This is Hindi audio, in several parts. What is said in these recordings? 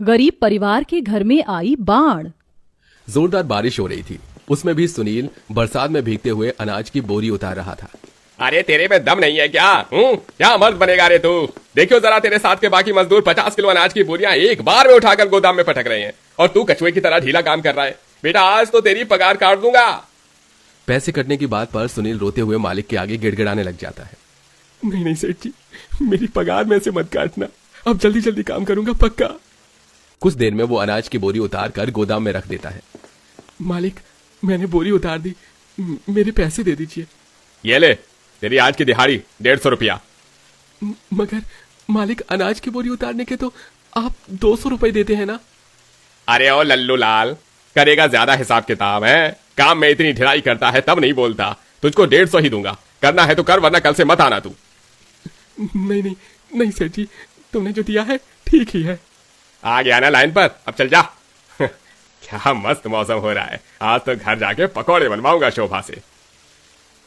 गरीब परिवार के घर में आई बाढ़। जोरदार बारिश हो रही थी। उसमें भी सुनील बरसात में भीगते हुए अनाज की बोरी उतार रहा था। अरे तेरे में दम नहीं है क्या? क्या मर्द बनेगा रे तू? देखियो जरा, तेरे साथ के बाकी मजदूर 50 किलो अनाज की बोरियां एक बार में उठाकर गोदाम में पटक रहे हैं और तू कछुए की तरह ढीला काम कर रहा है। बेटा आज तो तेरी पगार काट दूंगा। पैसे कटने की बात पर सुनील रोते हुए मालिक के आगे गिड़गिड़ाने लग जाता है। नहीं नहीं सेठ जी, मेरी पगार में से मत काटना, अब जल्दी जल्दी काम करूंगा पक्का। कुछ देर में वो अनाज की बोरी उतार कर गोदाम में रख देता है। मालिक, मैंने बोरी उतार दी, मेरे पैसे दे दीजिए। ये ले, तेरी आज की दिहाड़ी 150 रुपया। मगर मालिक, अनाज की बोरी उतारने के तो आप 200 रुपए देते हैं ना। अरे ओ लल्लू लाल, करेगा ज्यादा हिसाब किताब है? काम में इतनी ढिलाई करता है तब नहीं बोलता। तुझको 150 ही दूंगा, करना है तो कर, वरना कल से मत आना तू। नहीं नहीं नहीं सेठ जी, तुमने जो दिया है ठीक ही है। आ गया ना लाइन पर, अब चल जा। क्या मस्त मौसम हो रहा है, आज तो घर जाके पकौड़े बनवाऊंगा शोभा से।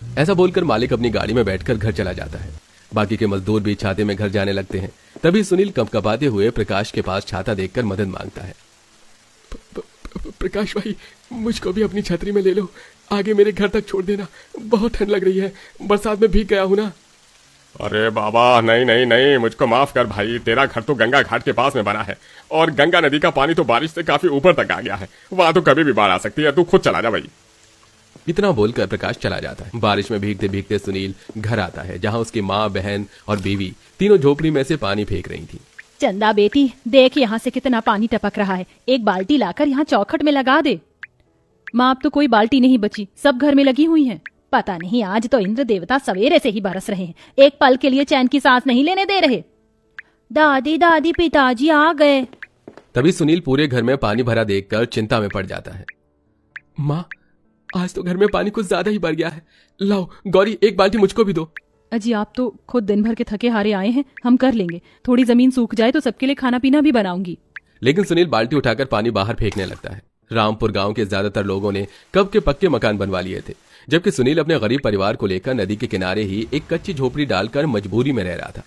ऐसा बोलकर मालिक अपनी गाड़ी में बैठकर घर चला जाता है। बाकी के मजदूर भी छाते में घर जाने लगते हैं। तभी सुनील कपकपाते हुए प्रकाश के पास छाता देखकर मदद मांगता है। प्रकाश भाई, मुझको भी अपनी छतरी में ले लो, आगे मेरे घर तक छोड़ देना, बहुत ठंड लग रही है, बरसात में भीग गया हूं ना। अरे बाबा, नहीं नहीं नहीं, मुझको माफ कर भाई। तेरा घर तो गंगा घाट के पास में बना है और गंगा नदी का पानी तो बारिश से काफी ऊपर तक आ गया है, वहां तो कभी भी बाढ़ आ सकती है। तू खुद चला जा भाई। इतना बोलकर प्रकाश चला जाता है। बारिश में भीगते भीगते सुनील घर आता है, जहां उसकी माँ, बहन और बीवी तीनों झोपड़ी में से पानी फेंक रही थी। चंदा बेटी, देख यहाँ से कितना पानी टपक रहा है, एक बाल्टी लाकर यहाँ चौखट में लगा दे। माँ, अब तो कोई बाल्टी नहीं बची, सब घर में लगी हुई हैं। पता नहीं आज तो इंद्र देवता सवेरे से ही बरस रहे हैं, एक पल के लिए चैन की सांस नहीं लेने दे रहे। दादी दादी, पिताजी आ गए। तभी सुनील पूरे घर में पानी भरा देखकर चिंता में पड़ जाता है। माँ, आज तो घर में पानी कुछ ज्यादा ही भर गया है, लाओ गौरी, एक बाल्टी मुझको भी दो। अजी, आप तो खुद दिन भर के थके हारे आए हैं, हम कर लेंगे। थोड़ी जमीन सूख जाए तो सबके लिए खाना पीना भी बनाऊंगी। लेकिन सुनील बाल्टी उठाकर पानी बाहर फेंकने लगता है। रामपुर गांव के ज्यादातर लोगों ने कब के पक्के मकान बनवा लिए थे, जबकि सुनील अपने गरीब परिवार को लेकर नदी के किनारे ही एक कच्ची झोपड़ी डालकर मजबूरी में रह रहा था।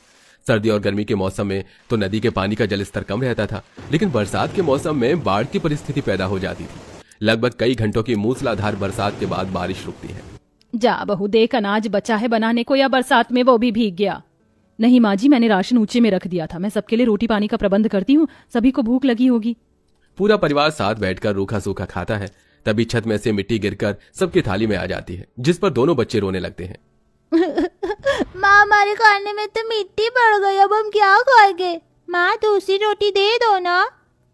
सर्दी और गर्मी के मौसम में तो नदी के पानी का जलस्तर कम रहता था, लेकिन बरसात के मौसम में बाढ़ की परिस्थिति पैदा हो जाती थी। लगभग कई घंटों की मूसलाधार बरसात के बाद बारिश रुकती है। जा बहू, देख अनाज बचा है बनाने को या बरसात में वो भी भीग गया। नहीं माँ जी, मैंने राशन ऊंचे में रख दिया था, मैं सबके लिए रोटी पानी का प्रबंध करती हूँ, सभी को भूख लगी होगी। पूरा परिवार साथ बैठकर रूखा सूखा खाता है। तभी छत में से मिट्टी गिरकर सबकी थाली में आ जाती है, जिस पर दोनों बच्चे रोने लगते हैं। माँ, हमारे खाने में तो मिट्टी पड़ गई, अब हम क्या खाएंगे? माँ, दूसरी रोटी दे दो ना।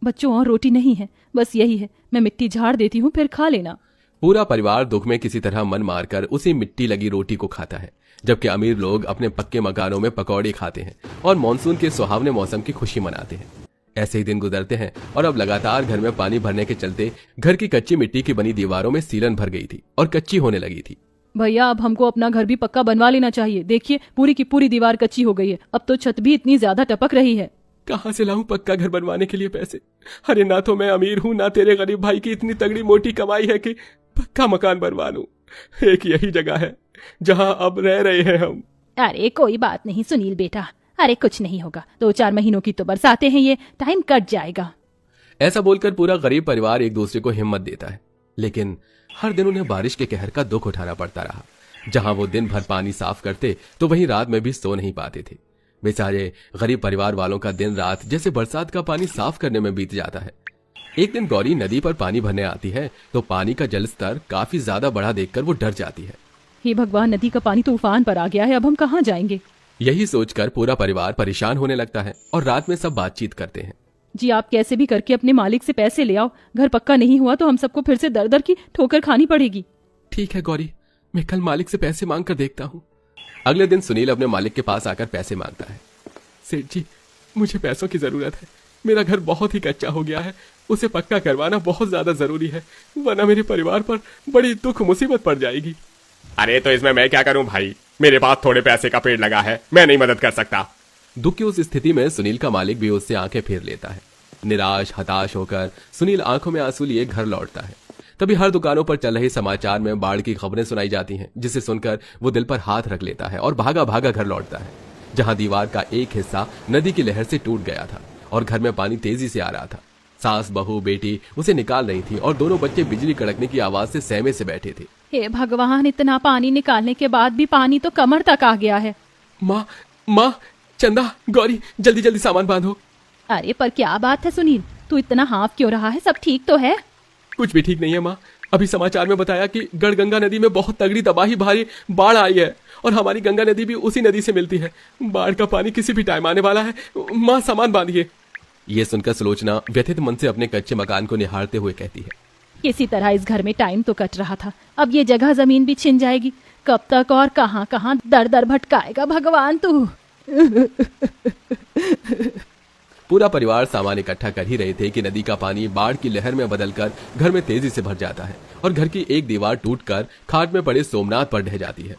बच्चों, और रोटी नहीं है, बस यही है, मैं मिट्टी झाड़ देती हूँ, फिर खा लेना। पूरा परिवार दुख में किसी तरह मन मारकर उसी मिट्टी लगी रोटी को खाता है, जबकि अमीर लोग अपने पक्के मकानों में पकौड़े खाते हैं और मानसून के सुहावने मौसम की खुशी मनाते हैं। ऐसे ही दिन गुजरते हैं और अब लगातार घर में पानी भरने के चलते घर की कच्ची मिट्टी की बनी दीवारों में सीलन भर गई थी और कच्ची होने लगी थी। भैया, अब हमको अपना घर भी पक्का बनवा लेना चाहिए। देखिए, पूरी की पूरी दीवार कच्ची हो गई है, अब तो छत भी इतनी ज्यादा टपक रही है। कहाँ से लाऊं पक्का घर बनवाने के लिए पैसे? अरे ना तो मैं अमीर हूँ, ना तेरे गरीब भाई की इतनी तगड़ी मोटी कमाई है कि पक्का मकान बनवा लूं। एक यही जगह है जहाँ अब रह रहे हैं हम। अरे कोई बात नहीं सुनील बेटा, अरे कुछ नहीं होगा, 2-4 महीनों की तो बरसातें हैं, ये टाइम कट जाएगा। ऐसा बोलकर पूरा गरीब परिवार एक दूसरे को हिम्मत देता है, लेकिन हर दिन उन्हें बारिश के कहर का दुख उठाना पड़ता रहा। जहां वो दिन भर पानी साफ करते तो वहीं रात में भी सो नहीं पाते थे। बेचारे गरीब परिवार वालों का दिन रात जैसे बरसात का पानी साफ करने में बीत जाता है। एक दिन गौरी नदी पर पानी भरने आती है तो पानी का जलस्तर काफी ज्यादा बढ़ा देखकर वो डर जाती है। हे भगवान, नदी का पानी तो उफान पर आ गया है, अब हम कहाँ जाएंगे? यही सोचकर पूरा परिवार परेशान होने लगता है और रात में सब बातचीत करते हैं। जी, आप कैसे भी करके अपने मालिक से पैसे ले आओ, घर पक्का नहीं हुआ तो हम सबको फिर से दर दर की ठोकर खानी पड़ेगी। ठीक है गौरी, मैं कल मालिक से पैसे मांग कर देखता हूँ। अगले दिन सुनील अपने मालिक के पास आकर पैसे मांगता है। सेठ जी, मुझे पैसों की जरूरत है, मेरा घर बहुत ही कच्चा हो गया है, उसे पक्का करवाना बहुत ज्यादा जरूरी है, वरना मेरे परिवार पर बड़ी दुख मुसीबत पड़ जाएगी। अरे तो इसमें मैं क्या करूं भाई, मेरे पास थोड़े पैसे का पेड़ लगा है, मैं नहीं मदद कर सकता। दुख की उस स्थिति में सुनील का मालिक भी उससे आंखें फेर लेता है। निराश हताश होकर सुनील आंखों में आंसू लिए घर लौटता है। तभी हर दुकानों पर चल रही समाचार में बाढ़ की खबरें सुनाई जाती हैं, जिसे सुनकर वो दिल पर हाथ रख लेता है और भागा भागा घर लौटता है, जहां दीवार का एक हिस्सा नदी की लहर से टूट गया था और घर में पानी तेजी से आ रहा था। सास बहू बेटी उसे निकाल रही थी और दोनों बच्चे बिजली कड़कने की आवाज से सहमे से बैठे थे। हे भगवान, इतना पानी निकालने के बाद भी पानी तो कमर तक आ गया है। माँ माँ, चंदा, गौरी, जल्दी जल्दी सामान बांधो। अरे पर क्या बात है सुनील, तू इतना हाफ क्यों रहा है? सब ठीक तो है? कुछ भी ठीक नहीं है माँ। अभी समाचार में बताया कि गढ़गंगा नदी में बहुत तगड़ी तबाही भारी बाढ़ आई है और हमारी गंगा नदी भी उसी नदी से मिलती है। बाढ़ का पानी किसी भी टाइम आने वाला है। माँ, सामान बांधिए। ये सुनकर सुलोचना व्यथित मन से अपने कच्चे मकान को निहारते हुए कहती है, किसी तरह इस घर में टाइम तो कट रहा था, अब ये जगह जमीन भी छिन जाएगी। कब तक और कहां कहां दर दर भटकाएगा भगवान तू। पूरा परिवार सामान इकट्ठा कर ही रहे थे कि नदी का पानी बाढ़ की लहर में बदलकर घर में तेजी से भर जाता है और घर की एक दीवार टूटकर खाट में पड़े सोमनाथ पर ढह जाती है।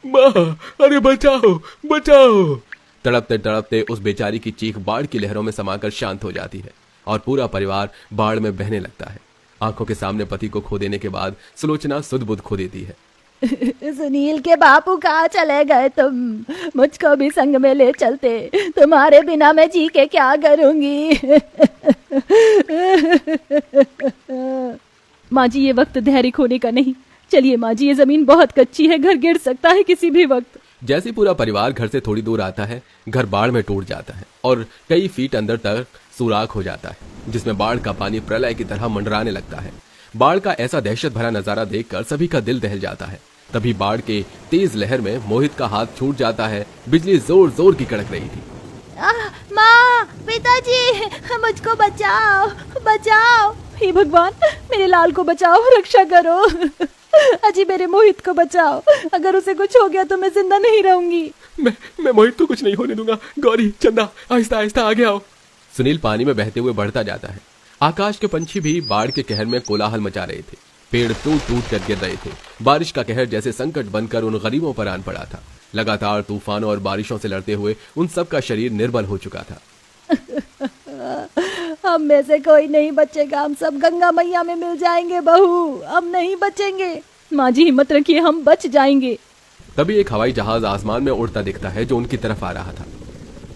माँ, अरे बचाओ बचाओ। तड़पते तड़पते उस बेचारी की चीख बाढ़ की लहरों में समाकर शांत हो जाती है और पूरा परिवार बाढ़ में बहने लगता है। आंखों के सामने पति को खो देने के बाद सुलोचना सुध बुध खो देती है। सुनील के बापू कहाँ चले गए तुम? मुझको भी संग में ले चलते, तुम्हारे बिना मैं जी के क्या करूंगी। माँ जी, ये वक्त धैर्य खोने का नहीं। चलिए माँ जी, ये जमीन बहुत कच्ची है, घर गिर सकता है किसी भी वक्त। जैसे पूरा परिवार घर से थोड़ी दूर आता है, घर बाढ़ में टूट जाता है और कई फीट अंदर तक सुराख हो जाता है, जिसमें बाढ़ का पानी प्रलय की तरह मंडराने लगता है। बाढ़ का ऐसा दहशत भरा नजारा देखकर सभी का दिल दहल जाता है। तभी बाढ़ के तेज लहर में मोहित का हाथ छूट जाता है। बिजली जोर जोर की कड़क रही थी। माँ, पिताजी, मुझको बचाओ बचाओ। हे भगवान, मेरे लाल को बचाओ, रक्षा करो। अजी, मेरे मोहित को बचाओ, अगर उसे कुछ हो गया तो मैं जिंदा नहीं रहूंगी। मैं मोहित को कुछ नहीं होने दूंगा। गौरी, चंदा, आहिस्ता आहिस्ता आगे आओ। सुनील पानी में बहते हुए बढ़ता जाता है। आकाश के पंछी भी बाढ़ के कहर में कोलाहल मचा रहे थे। पेड़ टूट टूट कर गिर रहे थे। बारिश का कहर जैसे संकट बनकर उन गरीबों पर आन पड़ा था। लगातार तूफानों और बारिशों से लड़ते हुए उन सब का शरीर निर्बल हो चुका था। हम में से कोई नहीं बचेगा, हम सब गंगा मैया में मिल जाएंगे बहू, हम नहीं बचेंगे। माँ जी, हिम्मत रखिए, हम बच जाएंगे। तभी एक हवाई जहाज आसमान में उड़ता दिखता है जो उनकी तरफ आ रहा था।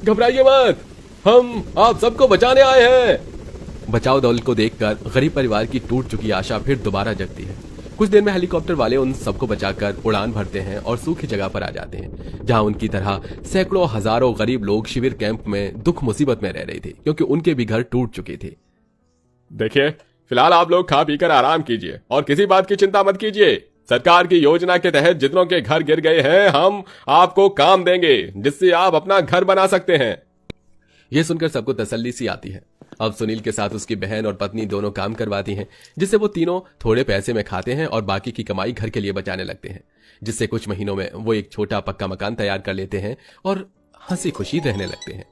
घबराइए मत, हम आप सबको बचाने आए हैं। बचाव दल को देखकर गरीब परिवार की टूट चुकी आशा फिर दोबारा जगती है। कुछ देर में हेलीकॉप्टर वाले उन सबको बचाकर उड़ान भरते हैं और सूखी जगह पर आ जाते हैं, जहां उनकी तरह सैकड़ों हजारों गरीब लोग शिविर कैंप में दुख मुसीबत में रह रहे थे, क्योंकि उनके भी घर टूट चुके थे। देखिए, फिलहाल आप लोग खा पीकर आराम कीजिए और किसी बात की चिंता मत कीजिए। सरकार की योजना के तहत जितनों के घर गिर गए हैं, हम आपको काम देंगे जिससे आप अपना घर बना सकते हैं। यह सुनकर सबको तसल्ली सी आती है। अब सुनील के साथ उसकी बहन और पत्नी दोनों काम करवाती हैं, जिससे वो तीनों थोड़े पैसे में खाते हैं और बाकी की कमाई घर के लिए बचाने लगते हैं, जिससे कुछ महीनों में वो एक छोटा पक्का मकान तैयार कर लेते हैं और हंसी खुशी रहने लगते हैं।